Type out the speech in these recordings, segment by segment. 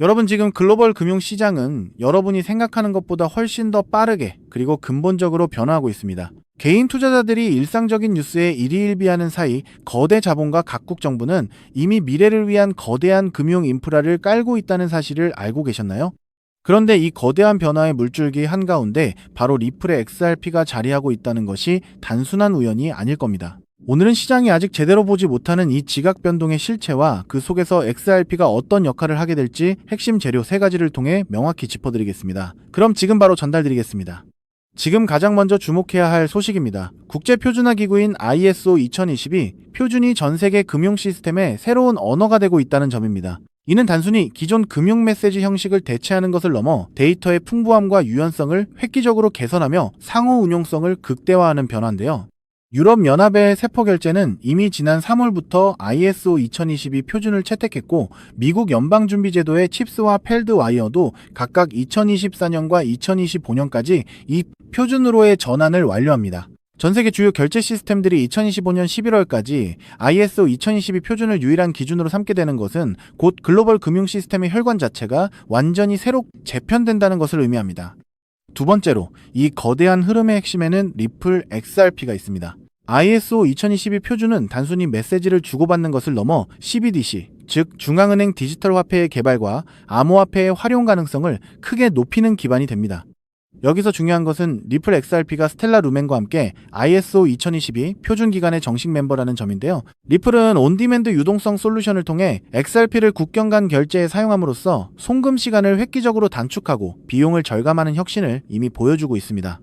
여러분, 지금 글로벌 금융시장은 여러분이 생각하는 것보다 훨씬 더 빠르게 그리고 근본적으로 변화하고 있습니다. 개인 투자자들이 일상적인 뉴스에 일희일비하는 사이 거대 자본과 각국 정부는 이미 미래를 위한 거대한 금융 인프라를 깔고 있다는 사실을 알고 계셨나요? 그런데 이 거대한 변화의 물줄기 한가운데 바로 리플의 XRP가 자리하고 있다는 것이 단순한 우연이 아닐 겁니다. 오늘은 시장이 아직 제대로 보지 못하는 이 지각 변동의 실체와 그 속에서 XRP가 어떤 역할을 하게 될지 핵심 재료 3가지를 통해 명확히 짚어드리겠습니다. 그럼 지금 바로 전달드리겠습니다. 지금 가장 먼저 주목해야 할 소식입니다. 국제표준화기구인 ISO 2020이 표준이 전 세계 금융 시스템의 새로운 언어가 되고 있다는 점입니다. 이는 단순히 기존 금융 메시지 형식을 대체하는 것을 넘어 데이터의 풍부함과 유연성을 획기적으로 개선하며 상호 운용성을 극대화하는 변화인데요. 유럽연합의 세포결제는 이미 지난 3월부터 ISO 2022 표준을 채택했고, 미국 연방준비제도의 칩스와 펠드와이어도 각각 2024년과 2025년까지 이 표준으로의 전환을 완료합니다. 전세계 주요 결제 시스템들이 2025년 11월까지 ISO 2022 표준을 유일한 기준으로 삼게 되는 것은 곧 글로벌 금융 시스템의 혈관 자체가 완전히 새로 재편된다는 것을 의미합니다. 두 번째로, 이 거대한 흐름의 핵심에는 리플 XRP가 있습니다. ISO 2022 표준은 단순히 메시지를 주고받는 것을 넘어 CBDC, 즉 중앙은행 디지털 화폐의 개발과 암호화폐의 활용 가능성을 크게 높이는 기반이 됩니다. 여기서 중요한 것은 리플 XRP가 스텔라 루멘과 함께 ISO 2022 표준 기관의 정식 멤버라는 점인데요. 리플은 온디맨드 유동성 솔루션을 통해 XRP를 국경 간 결제에 사용함으로써 송금 시간을 획기적으로 단축하고 비용을 절감하는 혁신을 이미 보여주고 있습니다.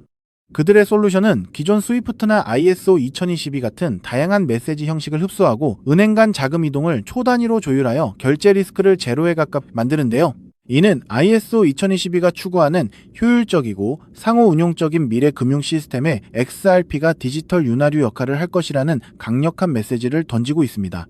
그들의 솔루션은 기존 스위프트나 ISO 2022 같은 다양한 메시지 형식을 흡수하고 은행 간 자금 이동을 초단위로 조율하여 결제 리스크를 제로에 가깝게 만드는데요. 이는 ISO 2022가 추구하는 효율적이고 상호 운용적인 미래 금융 시스템에 XRP가 디지털 윤활유 역할을 할 것이라는 강력한 메시지를 던지고 있습니다.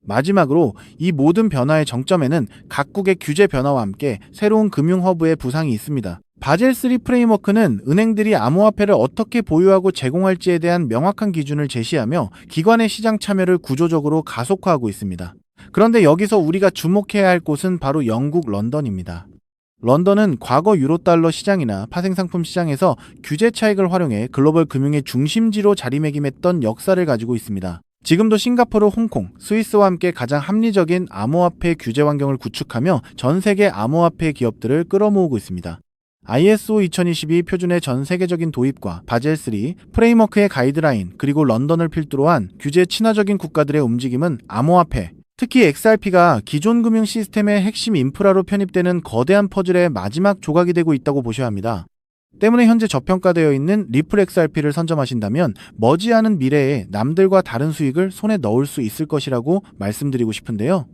마지막으로 이 모든 변화의 정점에는 각국의 규제 변화와 함께 새로운 금융 허브의 부상이 있습니다. 바젤3 프레임워크는 은행들이 암호화폐를 어떻게 보유하고 제공할지에 대한 명확한 기준을 제시하며 기관의 시장 참여를 구조적으로 가속화하고 있습니다. 그런데 여기서 우리가 주목해야 할 곳은 바로 영국 런던입니다. 런던은 과거 유로달러 시장이나 파생상품 시장에서 규제 차익을 활용해 글로벌 금융의 중심지로 자리매김했던 역사를 가지고 있습니다. 지금도 싱가포르, 홍콩, 스위스와 함께 가장 합리적인 암호화폐 규제 환경을 구축하며 전 세계 암호화폐 기업들을 끌어모으고 있습니다. ISO 2022 표준의 전 세계적인 도입과 바젤3 프레임워크의 가이드라인, 그리고 런던을 필두로 한 규제 친화적인 국가들의 움직임은 암호화폐, 특히 XRP가 기존 금융 시스템의 핵심 인프라로 편입되는 거대한 퍼즐의 마지막 조각이 되고 있다고 보셔야 합니다. 때문에 현재 저평가되어 있는 리플 XRP를 선점하신다면 머지않은 미래에 남들과 다른 수익을 손에 넣을 수 있을 것이라고 말씀드리고 싶은데요.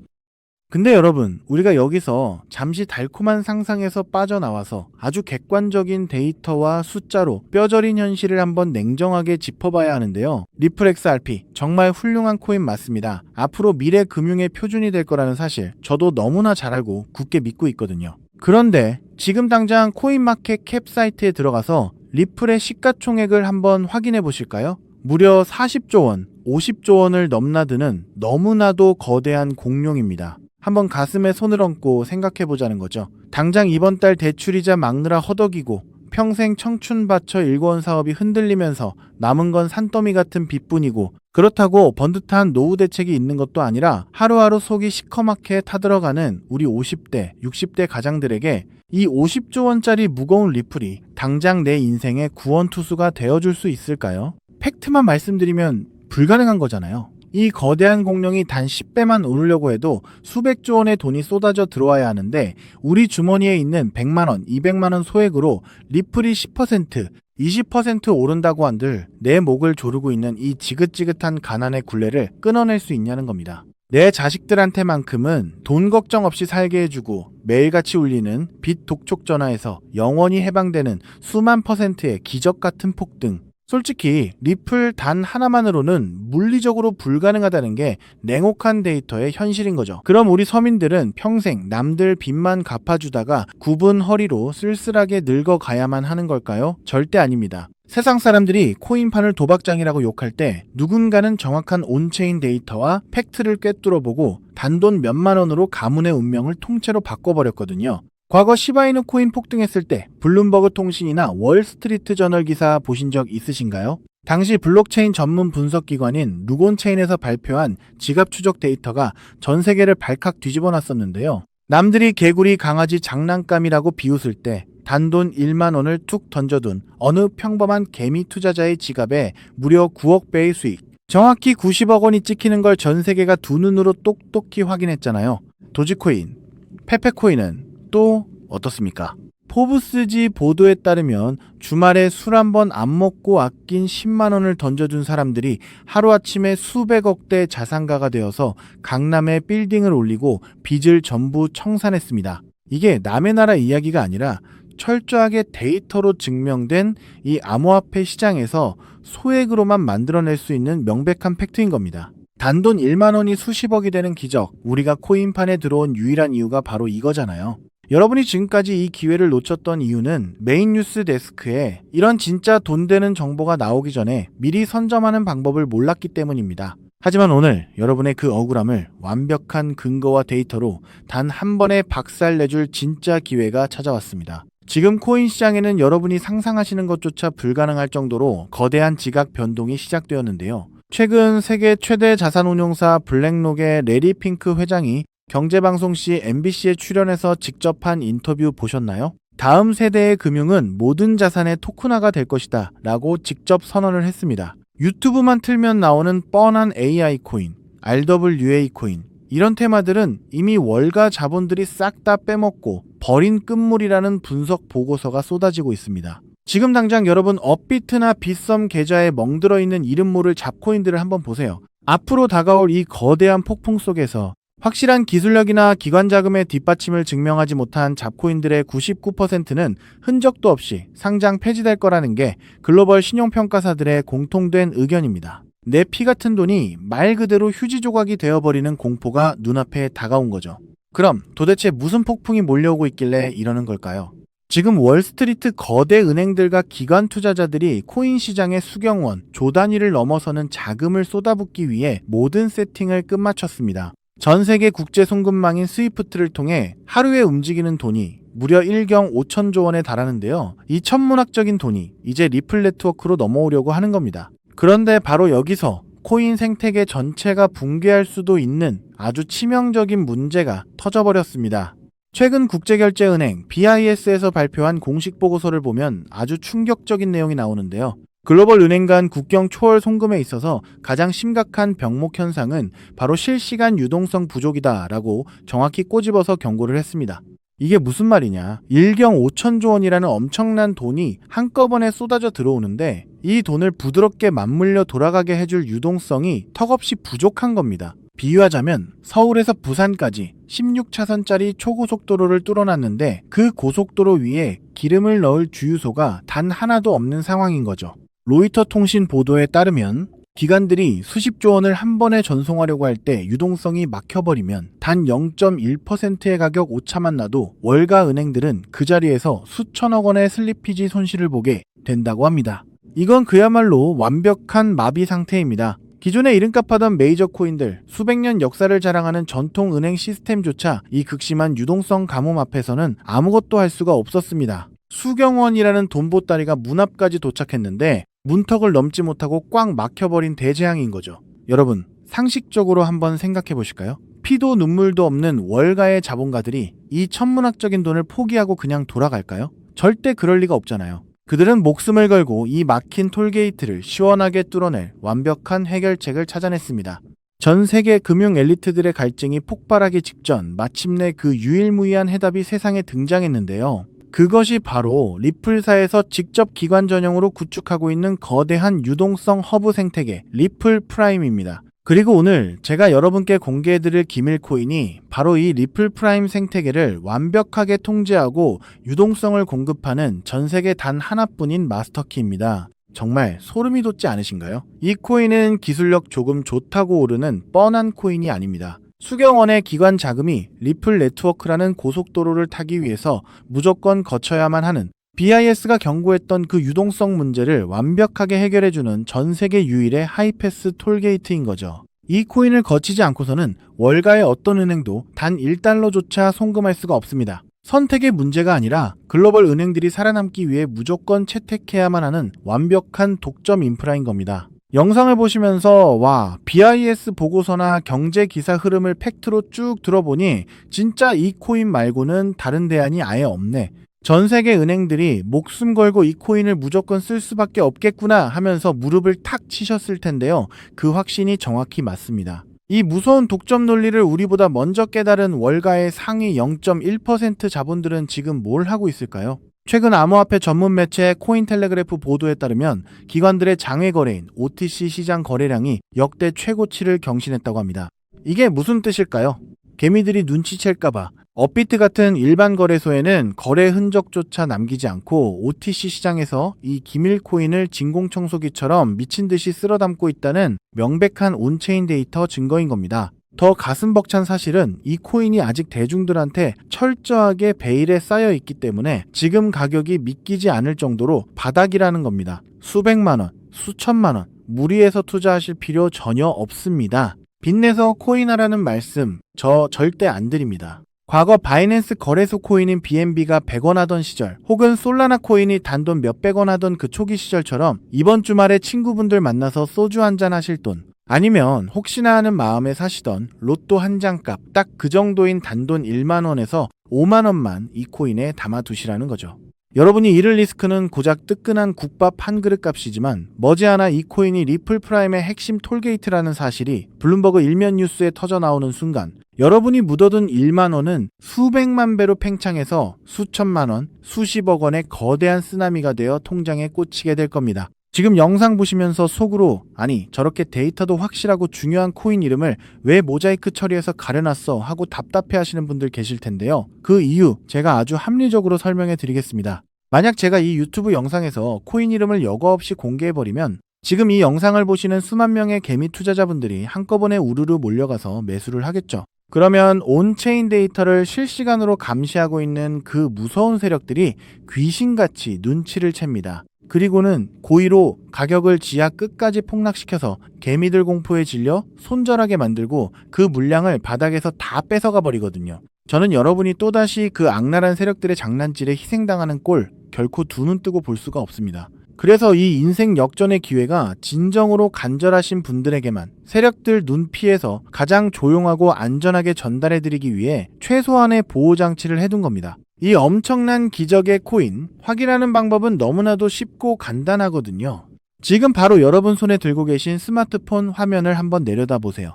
근데 여러분, 우리가 여기서 잠시 달콤한 상상에서 빠져나와서 아주 객관적인 데이터와 숫자로 뼈저린 현실을 한번 냉정하게 짚어봐야 하는데요. 리플 XRP 정말 훌륭한 코인 맞습니다. 앞으로 미래 금융의 표준이 될 거라는 사실 저도 너무나 잘 알고 굳게 믿고 있거든요. 그런데 지금 당장 코인마켓 캡 사이트에 들어가서 리플의 시가총액을 한번 확인해 보실까요? 무려 40조 원, 50조 원을 넘나드는 너무나도 거대한 공룡입니다. 한번 가슴에 손을 얹고 생각해보자는 거죠. 당장 이번 달 대출이자 막느라 허덕이고 평생 청춘 바쳐 일궈온 사업이 흔들리면서 남은 건 산더미 같은 빚뿐이고, 그렇다고 번듯한 노후 대책이 있는 것도 아니라 하루하루 속이 시커멓게 타들어가는 우리 50대, 60대 가장들에게 이 50조 원짜리 무거운 리플이 당장 내 인생의 구원투수가 되어줄 수 있을까요? 팩트만 말씀드리면 불가능한 거잖아요. 이 거대한 공룡이 단 10배만 오르려고 해도 수백조 원의 돈이 쏟아져 들어와야 하는데, 우리 주머니에 있는 100만원, 200만원 소액으로 리플이 10%, 20% 오른다고 한들 내 목을 조르고 있는 이 지긋지긋한 가난의 굴레를 끊어낼 수 있냐는 겁니다. 내 자식들한테만큼은 돈 걱정 없이 살게 해주고 매일같이 울리는 빚 독촉 전화에서 영원히 해방되는 수만 %의 기적 같은 폭등. 솔직히 리플 단 하나만으로는 물리적으로 불가능하다는 게 냉혹한 데이터의 현실인 거죠. 그럼 우리 서민들은 평생 남들 빚만 갚아주다가 굽은 허리로 쓸쓸하게 늙어가야만 하는 걸까요? 절대 아닙니다. 세상 사람들이 코인판을 도박장이라고 욕할 때 누군가는 정확한 온체인 데이터와 팩트를 꿰뚫어보고 단돈 몇만 원으로 가문의 운명을 통째로 바꿔버렸거든요. 과거 시바이누 코인 폭등했을 때 블룸버그 통신이나 월스트리트 저널 기사 보신 적 있으신가요? 당시 블록체인 전문 분석 기관인 루곤체인에서 발표한 지갑 추적 데이터가 전 세계를 발칵 뒤집어 놨었는데요. 남들이 개구리 강아지 장난감이라고 비웃을 때 단돈 1만 원을 툭 던져둔 어느 평범한 개미 투자자의 지갑에 무려 9억 배의 수익, 정확히 90억 원이 찍히는 걸 전 세계가 두 눈으로 똑똑히 확인했잖아요. 도지코인, 페페코인은 또 어떻습니까? 포브스지 보도에 따르면 주말에 술 한 번 안 먹고 아낀 10만 원을 던져준 사람들이 하루아침에 수백억 대 자산가가 되어서 강남에 빌딩을 올리고 빚을 전부 청산했습니다. 이게 남의 나라 이야기가 아니라 철저하게 데이터로 증명된 이 암호화폐 시장에서 소액으로만 만들어낼 수 있는 명백한 팩트인 겁니다. 단돈 1만 원이 수십억이 되는 기적, 우리가 코인판에 들어온 유일한 이유가 바로 이거잖아요. 여러분이 지금까지 이 기회를 놓쳤던 이유는 메인 뉴스 데스크에 이런 진짜 돈 되는 정보가 나오기 전에 미리 선점하는 방법을 몰랐기 때문입니다. 하지만 오늘 여러분의 그 억울함을 완벽한 근거와 데이터로 단 한 번에 박살내줄 진짜 기회가 찾아왔습니다. 지금 코인 시장에는 여러분이 상상하시는 것조차 불가능할 정도로 거대한 지각 변동이 시작되었는데요. 최근 세계 최대 자산운용사 블랙록의 레리 핑크 회장이 경제방송 시 MBC에 출연해서 직접 한 인터뷰 보셨나요? 다음 세대의 금융은 모든 자산의 토큰화가 될 것이다 라고 직접 선언을 했습니다. 유튜브만 틀면 나오는 뻔한 AI 코인, RWA 코인, 이런 테마들은 이미 월가 자본들이 싹 다 빼먹고 버린 끝물이라는 분석 보고서가 쏟아지고 있습니다. 지금 당장 여러분 업비트나 빗썸 계좌에 멍들어 있는 이름 모를 잡코인들을 한번 보세요. 앞으로 다가올 이 거대한 폭풍 속에서 확실한 기술력이나 기관 자금의 뒷받침을 증명하지 못한 잡코인들의 99%는 흔적도 없이 상장 폐지될 거라는 게 글로벌 신용평가사들의 공통된 의견입니다. 내 피 같은 돈이 말 그대로 휴지 조각이 되어버리는 공포가 눈앞에 다가온 거죠. 그럼 도대체 무슨 폭풍이 몰려오고 있길래 이러는 걸까요? 지금 월스트리트 거대 은행들과 기관 투자자들이 코인 시장의 수경원, 조 단위를 넘어서는 자금을 쏟아붓기 위해 모든 세팅을 끝마쳤습니다. 전 세계 국제 송금망인 스위프트를 통해 하루에 움직이는 돈이 무려 1경 5천조 원에 달하는데요. 이 천문학적인 돈이 이제 리플 네트워크로 넘어오려고 하는 겁니다. 그런데 바로 여기서 코인 생태계 전체가 붕괴할 수도 있는 아주 치명적인 문제가 터져버렸습니다. 최근 국제결제은행 BIS에서 발표한 공식 보고서를 보면 아주 충격적인 내용이 나오는데요. 글로벌 은행 간 국경 초월 송금에 있어서 가장 심각한 병목 현상은 바로 실시간 유동성 부족이다라고 정확히 꼬집어서 경고를 했습니다. 이게 무슨 말이냐? 1경 5천조 원이라는 엄청난 돈이 한꺼번에 쏟아져 들어오는데 이 돈을 부드럽게 맞물려 돌아가게 해줄 유동성이 턱없이 부족한 겁니다. 비유하자면 서울에서 부산까지 16차선짜리 초고속도로를 뚫어놨는데 그 고속도로 위에 기름을 넣을 주유소가 단 하나도 없는 상황인 거죠. 로이터 통신 보도에 따르면 기관들이 수십조 원을 한 번에 전송하려고 할 때 유동성이 막혀버리면 단 0.1%의 가격 오차만 나도 월가 은행들은 그 자리에서 수천억 원의 슬리피지 손실을 보게 된다고 합니다. 이건 그야말로 완벽한 마비 상태입니다. 기존에 이름값 하던 메이저 코인들, 수백 년 역사를 자랑하는 전통 은행 시스템조차 이 극심한 유동성 가뭄 앞에서는 아무것도 할 수가 없었습니다. 수경원이라는 돈보따리가 문 앞까지 도착했는데 문턱을 넘지 못하고 꽉 막혀버린 대재앙인 거죠. 여러분, 상식적으로 한번 생각해 보실까요? 피도 눈물도 없는 월가의 자본가들이 이 천문학적인 돈을 포기하고 그냥 돌아갈까요? 절대 그럴 리가 없잖아요. 그들은 목숨을 걸고 이 막힌 톨게이트를 시원하게 뚫어낼 완벽한 해결책을 찾아냈습니다. 전 세계 금융 엘리트들의 갈증이 폭발하기 직전 마침내 그 유일무이한 해답이 세상에 등장했는데요. 그것이 바로 리플사에서 직접 기관 전용으로 구축하고 있는 거대한 유동성 허브 생태계 리플 프라임입니다. 그리고 오늘 제가 여러분께 공개해드릴 기밀코인이 바로 이 리플 프라임 생태계를 완벽하게 통제하고 유동성을 공급하는 전 세계 단 하나뿐인 마스터키입니다. 정말 소름이 돋지 않으신가요? 이 코인은 기술력 조금 좋다고 오르는 뻔한 코인이 아닙니다. 수경원의 기관 자금이 리플 네트워크라는 고속도로를 타기 위해서 무조건 거쳐야만 하는 BIS가 경고했던 그 유동성 문제를 완벽하게 해결해주는 전 세계 유일의 하이패스 톨게이트인 거죠. 이 코인을 거치지 않고서는 월가의 어떤 은행도 단 1달러조차 송금할 수가 없습니다. 선택의 문제가 아니라 글로벌 은행들이 살아남기 위해 무조건 채택해야만 하는 완벽한 독점 인프라인 겁니다. 영상을 보시면서 와, BIS 보고서나 경제 기사 흐름을 팩트로 쭉 들어보니 진짜 이 코인 말고는 다른 대안이 아예 없네. 전 세계 은행들이 목숨 걸고 이 코인을 무조건 쓸 수밖에 없겠구나 하면서 무릎을 탁 치셨을 텐데요. 그 확신이 정확히 맞습니다. 이 무서운 독점 논리를 우리보다 먼저 깨달은 월가의 상위 0.1% 자본들은 지금 뭘 하고 있을까요? 최근 암호화폐 전문 매체 코인텔레그래프 보도에 따르면 기관들의 장외 거래인 OTC 시장 거래량이 역대 최고치를 경신했다고 합니다. 이게 무슨 뜻일까요? 개미들이 눈치챌까봐 업비트 같은 일반 거래소에는 거래 흔적조차 남기지 않고 OTC 시장에서 이 기밀 코인을 진공청소기처럼 미친 듯이 쓸어 담고 있다는 명백한 온체인 데이터 증거인 겁니다. 더 가슴 벅찬 사실은 이 코인이 아직 대중들한테 철저하게 베일에 쌓여 있기 때문에 지금 가격이 믿기지 않을 정도로 바닥이라는 겁니다. 수백만 원, 수천만 원, 무리해서 투자하실 필요 전혀 없습니다. 빚내서 코인하라는 말씀 저 절대 안 드립니다. 과거 바이낸스 거래소 코인인 BNB가 100원 하던 시절, 혹은 솔라나 코인이 단돈 몇백원 하던 그 초기 시절처럼 이번 주말에 친구분들 만나서 소주 한잔 하실 돈, 아니면 혹시나 하는 마음에 사시던 로또 한 장 값 딱 그 정도인 단돈 1만원에서 5만원만 이 코인에 담아두시라는 거죠. 여러분이 잃을 리스크는 고작 뜨끈한 국밥 한 그릇 값이지만 머지않아 이 코인이 리플 프라임의 핵심 톨게이트라는 사실이 블룸버그 일면 뉴스에 터져 나오는 순간 여러분이 묻어둔 1만원은 수백만 배로 팽창해서 수천만원, 수십억원의 거대한 쓰나미가 되어 통장에 꽂히게 될 겁니다. 지금 영상 보시면서 속으로 아니 저렇게 데이터도 확실하고 중요한 코인 이름을 왜 모자이크 처리해서 가려놨어 하고 답답해 하시는 분들 계실 텐데요. 그 이유 제가 아주 합리적으로 설명해 드리겠습니다. 만약 제가 이 유튜브 영상에서 코인 이름을 여과 없이 공개해버리면 지금 이 영상을 보시는 수만 명의 개미 투자자분들이 한꺼번에 우르르 몰려가서 매수를 하겠죠. 그러면 온체인 데이터를 실시간으로 감시하고 있는 그 무서운 세력들이 귀신같이 눈치를 챕니다. 그리고는 고의로 가격을 지하 끝까지 폭락시켜서 개미들 공포에 질려 손절하게 만들고 그 물량을 바닥에서 다 뺏어가 버리거든요. 저는 여러분이 또다시 그 악랄한 세력들의 장난질에 희생당하는 꼴 결코 두 눈 뜨고 볼 수가 없습니다. 그래서 이 인생 역전의 기회가 진정으로 간절하신 분들에게만 세력들 눈 피해서 가장 조용하고 안전하게 전달해드리기 위해 최소한의 보호장치를 해둔 겁니다. 이 엄청난 기적의 코인, 확인하는 방법은 너무나도 쉽고 간단하거든요. 지금 바로 여러분 손에 들고 계신 스마트폰 화면을 한번 내려다보세요.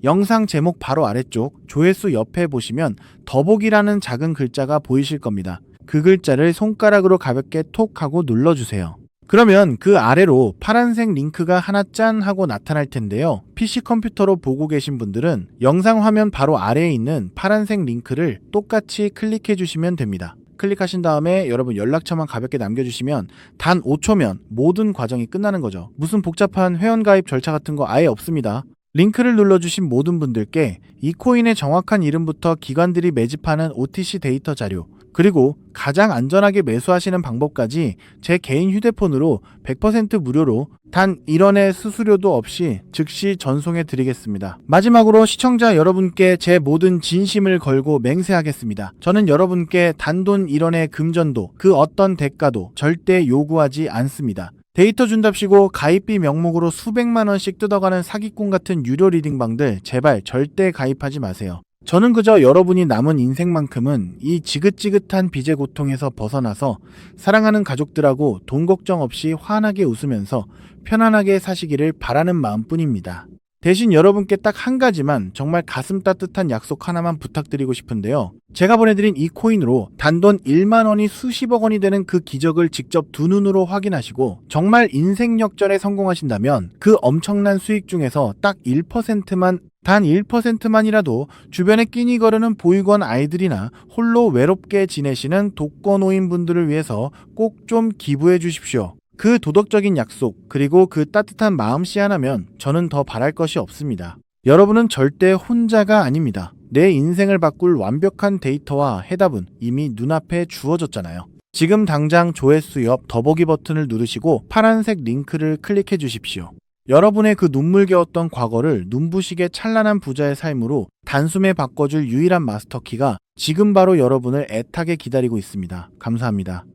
영상 제목 바로 아래쪽 조회수 옆에 보시면 더보기라는 작은 글자가 보이실 겁니다. 그 글자를 손가락으로 가볍게 톡 하고 눌러주세요. 그러면 그 아래로 파란색 링크가 하나 짠 하고 나타날 텐데요. PC 컴퓨터로 보고 계신 분들은 영상 화면 바로 아래에 있는 파란색 링크를 똑같이 클릭해 주시면 됩니다. 클릭하신 다음에 여러분 연락처만 가볍게 남겨주시면 단 5초면 모든 과정이 끝나는 거죠. 무슨 복잡한 회원가입 절차 같은 거 아예 없습니다. 링크를 눌러주신 모든 분들께 이 코인의 정확한 이름부터 기관들이 매집하는 OTC 데이터 자료, 그리고 가장 안전하게 매수하시는 방법까지 제 개인 휴대폰으로 100% 무료로 단 1원의 수수료도 없이 즉시 전송해 드리겠습니다. 마지막으로 시청자 여러분께 제 모든 진심을 걸고 맹세하겠습니다. 저는 여러분께 단돈 1원의 금전도 그 어떤 대가도 절대 요구하지 않습니다. 데이터 준답시고 가입비 명목으로 수백만 원씩 뜯어가는 사기꾼 같은 유료 리딩방들 제발 절대 가입하지 마세요. 저는 그저 여러분이 남은 인생만큼은 이 지긋지긋한 빚의 고통에서 벗어나서 사랑하는 가족들하고 돈 걱정 없이 환하게 웃으면서 편안하게 사시기를 바라는 마음뿐입니다. 대신 여러분께 딱 한 가지만 정말 가슴 따뜻한 약속 하나만 부탁드리고 싶은데요. 제가 보내드린 이 코인으로 단돈 1만 원이 수십억 원이 되는 그 기적을 직접 두 눈으로 확인하시고 정말 인생 역전에 성공하신다면 그 엄청난 수익 중에서 딱 1%만 단 1%만이라도 주변에 끼니 거르는 보육원 아이들이나 홀로 외롭게 지내시는 독거노인 분들을 위해서 꼭 좀 기부해 주십시오. 그 도덕적인 약속 그리고 그 따뜻한 마음씨 하나면 저는 더 바랄 것이 없습니다. 여러분은 절대 혼자가 아닙니다. 내 인생을 바꿀 완벽한 데이터와 해답은 이미 눈앞에 주어졌잖아요. 지금 당장 조회수 옆 더보기 버튼을 누르시고 파란색 링크를 클릭해 주십시오. 여러분의 그 눈물겨웠던 과거를 눈부시게 찬란한 부자의 삶으로 단숨에 바꿔줄 유일한 마스터키가 지금 바로 여러분을 애타게 기다리고 있습니다. 감사합니다.